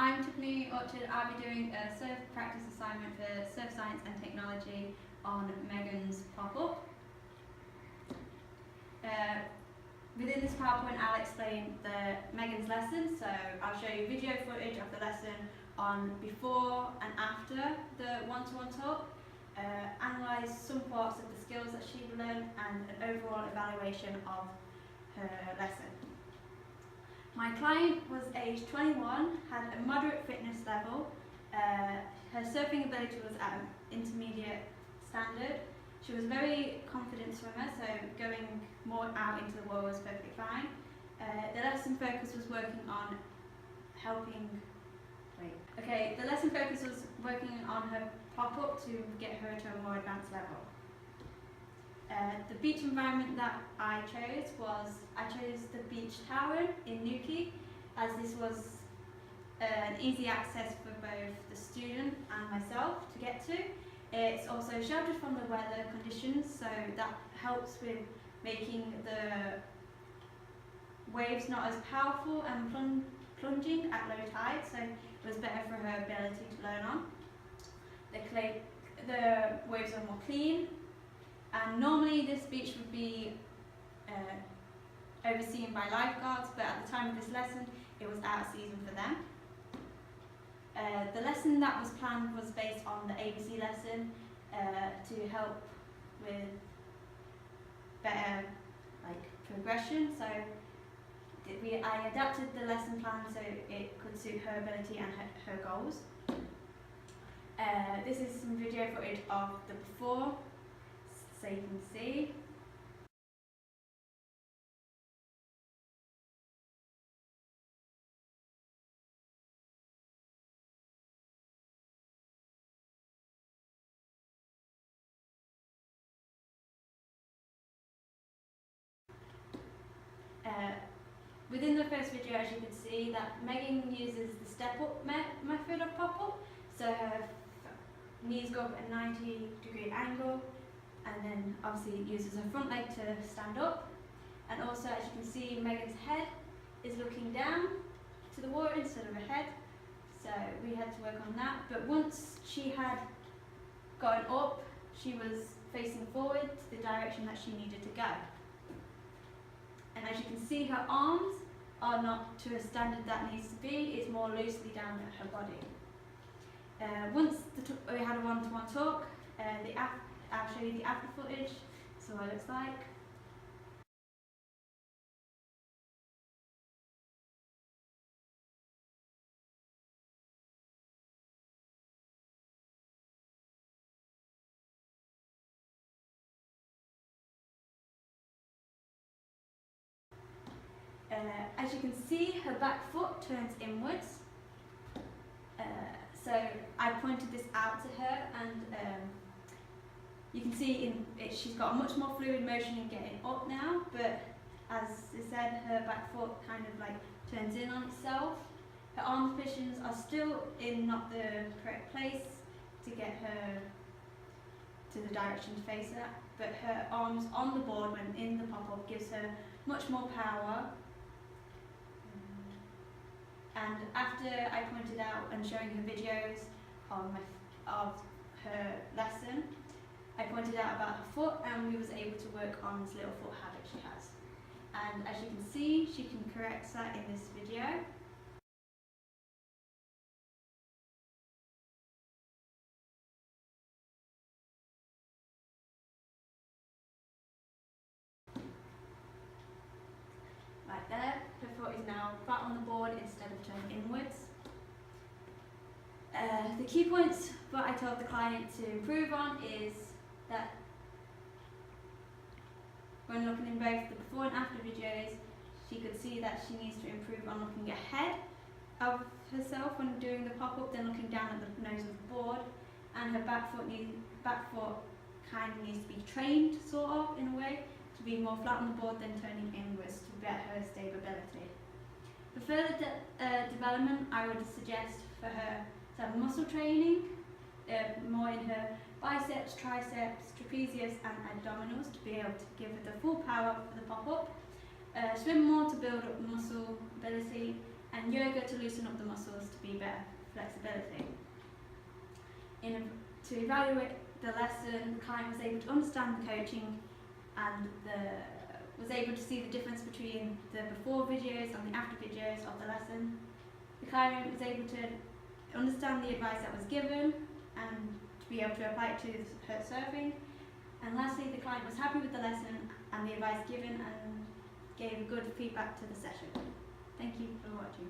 I'm Tiffany Orchard. I'll be doing a surf practice assignment for Surf Science and Technology on Megan's pop-up. Within this PowerPoint I'll explain Megan's lesson, so I'll show you video footage of the lesson on before and after the one-to-one talk, analyse some parts of the skills that she'd learned and an overall evaluation of her lesson. My client was aged 21, had a moderate fitness level, her surfing ability was at an intermediate standard. She was a very confident swimmer, so going more out into the water was perfectly fine. The lesson focus was working on the lesson focus was working on her pop-up to get her to a more advanced level. The beach environment that I chose the beach tower in Newquay, as this was an easy access for both the student and myself to get to. It's also sheltered from the weather conditions, so that helps with making the waves not as powerful and plunging at low tide, so it was better for her ability to learn on. The waves are more clean, and normally this beach would be overseen by lifeguards, but at the time of this lesson it was out of season for them. The lesson that was planned was based on the ABC lesson to help with better progression. So I adapted the lesson plan so it could suit her ability and her goals. This is some video footage of the before, so you can see. Within the first video, as you can see, that Megan uses the step-up method of pop-up, so her knees go up at a 90-degree angle, and then obviously uses her front leg to stand up. And also, as you can see, Megan's head is looking down to the water instead of her head, so we had to work on that. But once she had gotten up, she was facing forward to the direction that she needed to go. And as you can see, her arms are not to a standard that needs to be, it's more loosely down at her body. Once we had a one-to-one talk, I'll show you the after footage, so what it looks like. As you can see, her back foot turns inwards. So I pointed this out to her, and you can see she's got a much more fluid motion in getting up now, but as I said, her back foot kind of turns in on itself. Her arm positions are still in not the correct place to get her to the direction to face her, but her arms on the board when in the pop-up gives her much more power. And after I pointed out and showing her videos of her lesson, I pointed out about her foot, and we was able to work on this little foot habit she has. And as you can see, she can correct that in this video. Right there, her foot is now flat on the board instead of turned inwards. The key points that I told the client to improve on is that when looking in both the before and after videos, she could see that she needs to improve on looking ahead of herself when doing the pop-up, then looking down at the nose of the board, and her back foot kind of needs to be trained, sort of, in a way, to be more flat on the board than turning inwards to get her stability. For further development, I would suggest for her to have muscle training, more in her biceps, triceps, trapezius and abdominals to be able to give her the full power for the pop-up. Swim more to build up muscle ability, and yoga to loosen up the muscles to be better flexibility. To evaluate the lesson, the client was able to understand the coaching and was able to see the difference between the before videos and the after videos of the lesson. The client was able to understand the advice that was given and to be able to apply it to her surfing. And lastly, the client was happy with the lesson and the advice given and gave good feedback to the session. Thank you for watching.